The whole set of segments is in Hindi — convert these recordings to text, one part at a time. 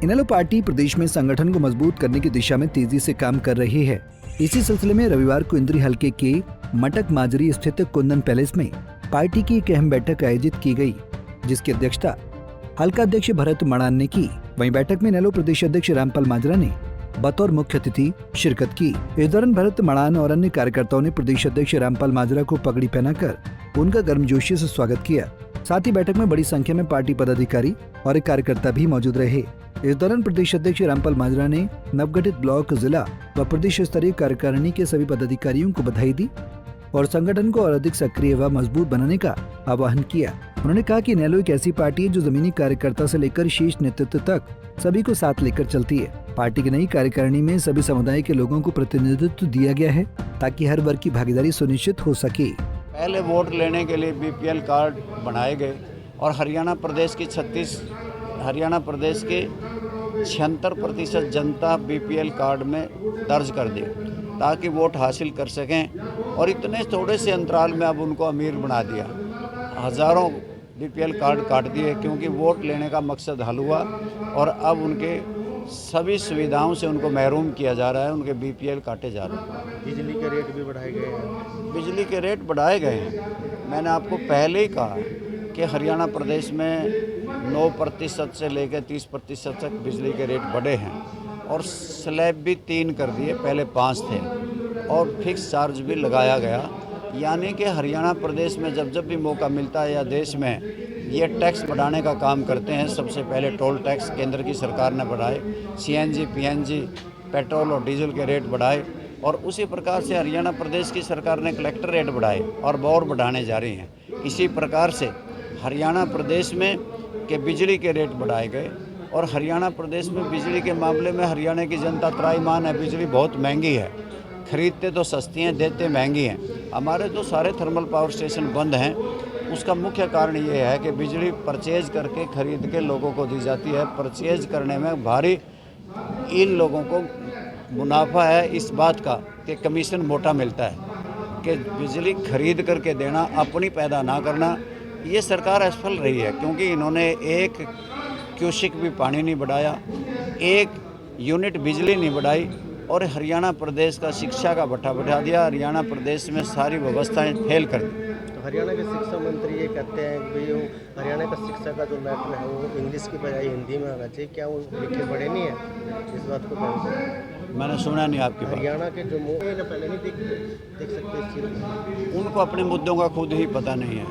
इनेलो पार्टी प्रदेश में संगठन को मजबूत करने की दिशा में तेजी से काम कर रही है। इसी सिलसिले में रविवार को इंद्री हलके के मटक माजरी स्थित कुंदन पैलेस में पार्टी की एक अहम बैठक आयोजित की गई, जिसकी अध्यक्षता हल्का अध्यक्ष भरत मड़ान ने की। वहीं बैठक में इनेलो प्रदेश अध्यक्ष रामपाल माजरा ने बतौर मुख्य अतिथि शिरकत की। इस दौरान भरत मड़ान और अन्य कार्यकर्ताओं ने प्रदेश अध्यक्ष रामपाल माजरा को पगड़ी पहनाकर उनका गर्मजोशी से स्वागत किया। साथ ही बैठक में बड़ी संख्या में पार्टी पदाधिकारी और कार्यकर्ता भी मौजूद रहे। इस दौरान प्रदेश अध्यक्ष रामपाल माजरा ने नवगठित ब्लॉक, जिला व प्रदेश स्तरीय कार्यकारिणी के सभी पदाधिकारियों को बधाई दी और संगठन को और अधिक सक्रिय व मजबूत बनाने का आह्वान किया। उन्होंने कहा कि इनेलो एक ऐसी पार्टी है जो जमीनी कार्यकर्ता से लेकर शीर्ष नेतृत्व तक सभी को साथ लेकर चलती है। पार्टी की नई कार्यकारिणी में सभी समुदाय के लोगों को प्रतिनिधित्व दिया गया है ताकि हर वर्ग की भागीदारी सुनिश्चित हो सके। पहले वोट लेने के लिए बीपीएल कार्ड बनाए गए और हरियाणा प्रदेश के 76% जनता बीपीएल कार्ड में दर्ज कर दी ताकि वोट हासिल कर सकें, और इतने थोड़े से अंतराल में अब उनको अमीर बना दिया। हज़ारों बीपीएल कार्ड काट दिए क्योंकि वोट लेने का मकसद हल हुआ और अब उनके सभी सुविधाओं से उनको महरूम किया जा रहा है, उनके बीपीएल काटे जा रहे हैं। बिजली के रेट भी बढ़ाए गए हैं। बिजली के रेट बढ़ाए गए हैं। मैंने आपको पहले ही कहा कि हरियाणा प्रदेश में 9% से लेकर 30% तक बिजली के रेट बढ़े हैं और स्लैब भी 3 कर दिए, पहले 5 थे, और फिक्स चार्ज भी लगाया गया। यानी कि हरियाणा प्रदेश में जब भी मौका मिलता है या देश में ये टैक्स बढ़ाने का काम करते हैं। सबसे पहले टोल टैक्स केंद्र की सरकार ने बढ़ाए, सीएनजी, पीएनजी, पेट्रोल और डीजल के रेट बढ़ाए, और उसी प्रकार से हरियाणा प्रदेश की सरकार ने कलेक्टर रेट बढ़ाए और बढ़ाने जा रही हैं। इसी प्रकार से हरियाणा प्रदेश में के बिजली के रेट बढ़ाए गए और हरियाणा प्रदेश में बिजली के मामले में हरियाणा की जनता त्राईमान है। बिजली बहुत महंगी है, खरीदते तो सस्ती हैं, देते महंगी हैं। हमारे तो सारे थर्मल पावर स्टेशन बंद हैं। उसका मुख्य कारण ये है कि बिजली परचेज करके खरीद के लोगों को दी जाती है। परचेज करने में भारी इन लोगों को मुनाफा है इस बात का कि कमीशन मोटा मिलता है, कि बिजली खरीद करके देना, अपनी पैदा ना करना। ये सरकार असफल रही है क्योंकि इन्होंने एक क्यूसिक भी पानी नहीं बढ़ाया, एक यूनिट बिजली नहीं बढ़ाई, और हरियाणा प्रदेश का शिक्षा का भट्ठा बैठा दिया। हरियाणा प्रदेश में सारी व्यवस्थाएं फेल कर दी। तो हरियाणा के शिक्षा मंत्री ये कहते हैं कि भाई हरियाणा का शिक्षा का जो मैटर है वो इंग्लिश की बजाय हिंदी में होना चाहिए। क्या वो लिखे पढ़े नहीं है? इस बात को कहते मैंने सुना नहीं आपकी बात। हरियाणा के जो पहले नहीं देख सकते इस चीज़, उनको अपने मुद्दों का खुद ही पता नहीं है।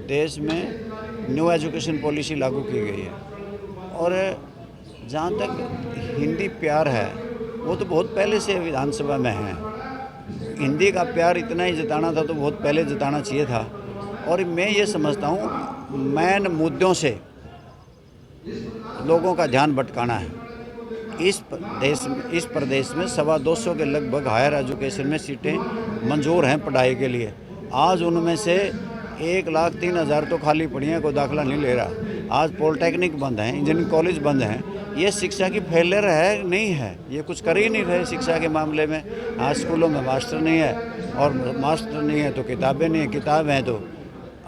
देश में न्यू एजुकेशन पॉलिसी लागू की गई है और जहाँ तक हिंदी प्यार है वो तो बहुत पहले से विधानसभा में है। हिंदी का प्यार इतना ही जताना था तो बहुत पहले जताना चाहिए था। और मैं ये समझता हूँ मेन मुद्दों से लोगों का ध्यान भटकाना है। इस प्रदेश में 225 के लगभग हायर एजुकेशन में सीटें मंजूर हैं पढ़ाई के लिए। आज उनमें से 1,03,000 तो खाली पड़ी हैं, कोई दाखिला नहीं ले रहा। आज पॉलिटेक्निक बंद हैं, इंजीनियरिंग कॉलेज बंद हैं। ये शिक्षा की फेलियर है नहीं है, ये कुछ कर ही नहीं रहे शिक्षा के मामले में। आज स्कूलों में मास्टर नहीं है, और मास्टर नहीं है तो किताबें नहीं है। किताब हैं तो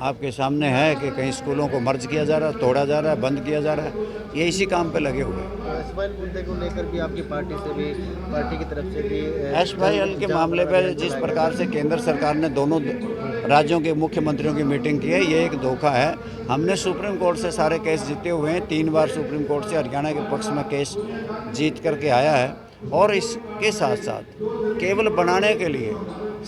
आपके सामने है कि कहीं स्कूलों को मर्ज किया जा रहा है, तोड़ा जा रहा है, बंद किया जा रहा है। ये इसी काम पे लगे हुए हैं। एसवाईएल मुद्दे को लेकर भी आपकी पार्टी से भी, पार्टी की तरफ से भी एसवाईएल के मामले पर जिस प्रकार से केंद्र सरकार ने दोनों राज्यों के मुख्यमंत्रियों की मीटिंग की है, ये एक धोखा है। हमने सुप्रीम कोर्ट से सारे केस जीते हुए हैं। 3 बार सुप्रीम कोर्ट से हरियाणा के पक्ष में केस जीत करके आया है, और इसके साथ साथ केवल बनाने के लिए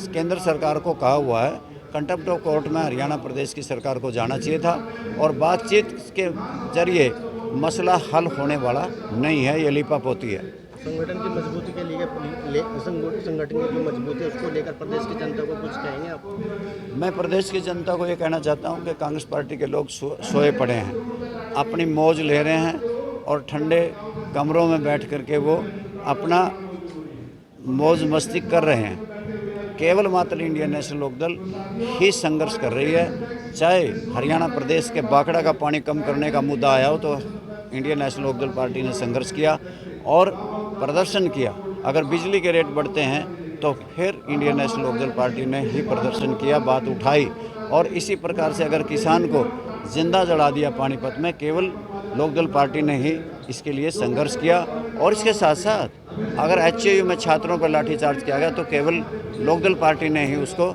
केंद्र सरकार को कहा हुआ है। कंटेम्प्ट ऑफ कोर्ट में हरियाणा प्रदेश की सरकार को जाना चाहिए था, और बातचीत के जरिए मसला हल होने वाला नहीं है, ये लीपापोती है। संगठन की मजबूती के लिए संगठन की जो मजबूती है उसको लेकर प्रदेश की जनता को कुछ कहेंगे आप? मैं प्रदेश की जनता को ये कहना चाहता हूँ कि कांग्रेस पार्टी के लोग सोए पड़े हैं, अपनी मौज ले रहे हैं, और ठंडे कमरों में बैठ करके वो अपना मौज मस्ती कर रहे हैं। केवल मात्र इंडियन नेशनल लोकदल ही संघर्ष कर रही है। चाहे हरियाणा प्रदेश के बाकड़ा का पानी कम करने का मुद्दा आया हो तो इंडियन नेशनल लोकदल पार्टी ने संघर्ष किया और प्रदर्शन किया। अगर बिजली के रेट बढ़ते हैं तो फिर इंडियन नेशनल लोकदल पार्टी ने ही प्रदर्शन किया, बात उठाई। और इसी प्रकार से अगर किसान को जिंदा जला दिया पानीपत में, केवल लोकदल पार्टी ने ही इसके लिए संघर्ष किया। और इसके साथ साथ अगर HAU में छात्रों पर लाठीचार्ज किया गया तो केवल लोकदल पार्टी ने ही उसको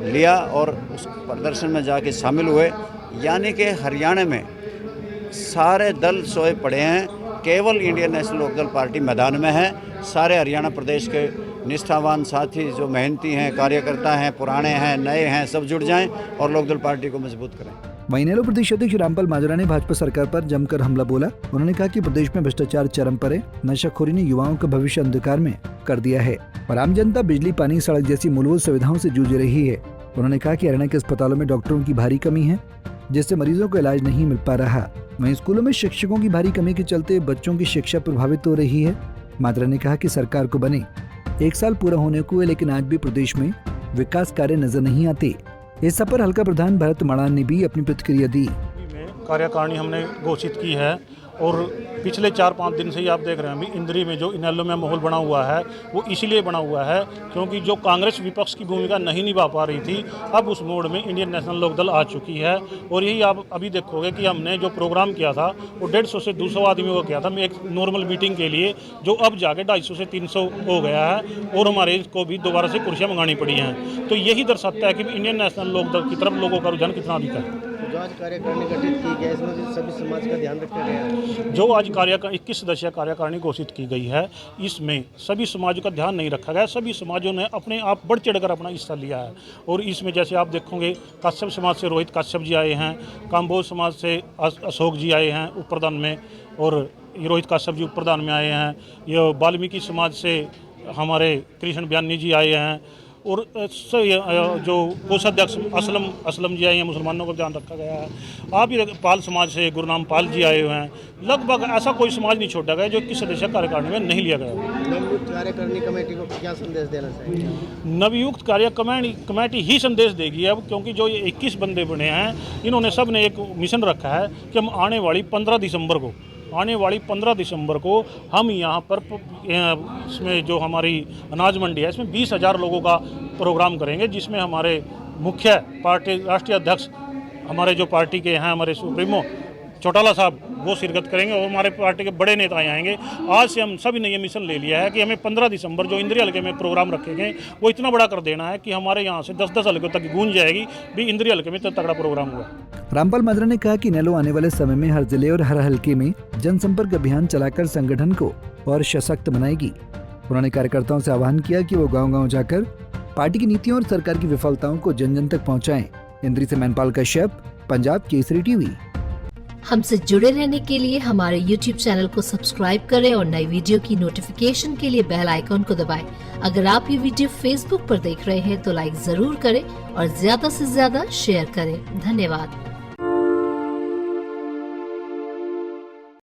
लिया और उस प्रदर्शन में जाके शामिल हुए। यानी कि हरियाणा में सारे दल सोए पड़े हैं, केवल इंडियन नेशनल लोकदल पार्टी मैदान में है। सारे हरियाणा प्रदेश के निष्ठावान साथी जो मेहनती हैं, कार्यकर्ता हैं, पुराने हैं, नए हैं, सब जुट जाएं और लोकदल पार्टी को मजबूत करें। वहीं इनेलो प्रदेश अध्यक्ष रामपाल माजरा ने भाजपा सरकार पर जमकर हमला बोला। उन्होंने कहा कि प्रदेश में भ्रष्टाचार चरम पर है, नशाखोरी ने युवाओं का भविष्य अंधकार में कर दिया है और आम जनता बिजली, पानी, सड़क जैसी मूलभूत सुविधाओं से जूझ रही है। उन्होंने कहा कि हरियाणा के अस्पतालों में डॉक्टरों की भारी कमी है, जिससे मरीजों को इलाज नहीं मिल पा रहा। वहीं स्कूलों में शिक्षकों की भारी कमी के चलते बच्चों की शिक्षा प्रभावित हो रही है। माजरा ने कहा कि सरकार को बने 1 साल पूरा होने को है, लेकिन आज भी प्रदेश में विकास कार्य नजर नहीं आते। इस सब पर हल्का प्रधान भरत मड़ान ने भी अपनी प्रतिक्रिया दी। कार्यकारिणी हमने घोषित की है और पिछले 4-5 दिन से ही आप देख रहे हैं अभी इंद्री में जो इनेलो में माहौल बना हुआ है वो इसलिए बना हुआ है क्योंकि जो कांग्रेस विपक्ष की भूमिका नहीं निभा पा रही थी, अब उस मोड में इंडियन नेशनल लोकदल आ चुकी है। और यही आप अभी देखोगे कि हमने जो प्रोग्राम किया था वो 150 से 200 आदमियों को किया था एक नॉर्मल मीटिंग के लिए, जो अब जाके 250 से 300 हो गया है और हमारे को भी दोबारा से कुर्सियाँ मंगानी पड़ी हैं। तो यही दर्शाता है कि इंडियन नेशनल लोकदल की तरफ लोगों का रुझान कितना अधिक है। जो आज कार्यकारिणी गठित की गई है इसमें सभी समाज का ध्यान रखा गया है। जो आज 21 सदस्यीय कार्यकारिणी घोषित की गई है, इसमें सभी समाजों का ध्यान नहीं रखा गया। सभी समाजों ने अपने आप बढ़ चढ़कर अपना हिस्सा लिया है और इसमें जैसे आप देखोगे कश्यप समाज से रोहित कश्यप जी आए हैं, काम्बोज समाज से अशोक जी आए हैं उप प्रधान में और रोहित कश्यप जी उप प्रधान में आए हैं। ये वाल्मीकि समाज से हमारे कृष्ण बयानी जी आए हैं और जो कोषाध्यक्ष असलम जी आए हैं, मुसलमानों का ध्यान रखा गया है। आप ही पाल समाज से गुरनाम पाल जी आए हुए हैं। लगभग ऐसा कोई समाज नहीं छोड़ा गया जो 21 सदस्यीय कार्यकारिणी में नहीं लिया गया। नवनियुक्त कार्यकारिणी कमेटी को क्या संदेश देना चाहिए? नवयुक्त कमेटी ही संदेश देगी अब, क्योंकि जो ये 21 बंदे बने हैं इन्होंने सब ने एक मिशन रखा है कि हम आने वाली 15 दिसंबर को हम यहाँ पर इसमें जो हमारी अनाज मंडी है इसमें 20,000 लोगों का प्रोग्राम करेंगे, जिसमें हमारे मुख्य पार्टी राष्ट्रीय अध्यक्ष हमारे जो पार्टी के हैं हमारे सुप्रीमो चौटाला साहब वो शिरकत करेंगे और हमारे पार्टी के बड़े नेता आएंगे। आज से हम सभी ने ये मिशन ले लिया है कि हमें 15 दिसंबर जो इंद्री हल्के में प्रोग्राम रखे गए वो इतना बड़ा कर देना है कि हमारे यहाँ से 10-10 हल्कों तक गूंज जाएगी भी इंद्री हल्के में इतना तगड़ा प्रोग्राम हुआ। रामपाल माजरा ने कहा कि इनेलो आने वाले समय में हर जिले और हर हल्के में जनसंपर्क अभियान चलाकर संगठन को और सशक्त बनाएगी। उन्होंने कार्यकर्ताओं से आह्वान किया कि वो गाँव-गाँव जाकर पार्टी की नीतियों और सरकार की विफलताओं को जन जन तक पहुँचाएं। इंद्री से मैनपाल कश्यप, पंजाब केसरी टीवी। हमसे जुड़े रहने के लिए हमारे YouTube चैनल को सब्सक्राइब करें और नई वीडियो की नोटिफिकेशन के लिए बेल आइकॉन को दबाएं। अगर आप ये वीडियो Facebook पर देख रहे हैं तो लाइक जरूर करें और ज्यादा से ज्यादा शेयर करें। धन्यवाद।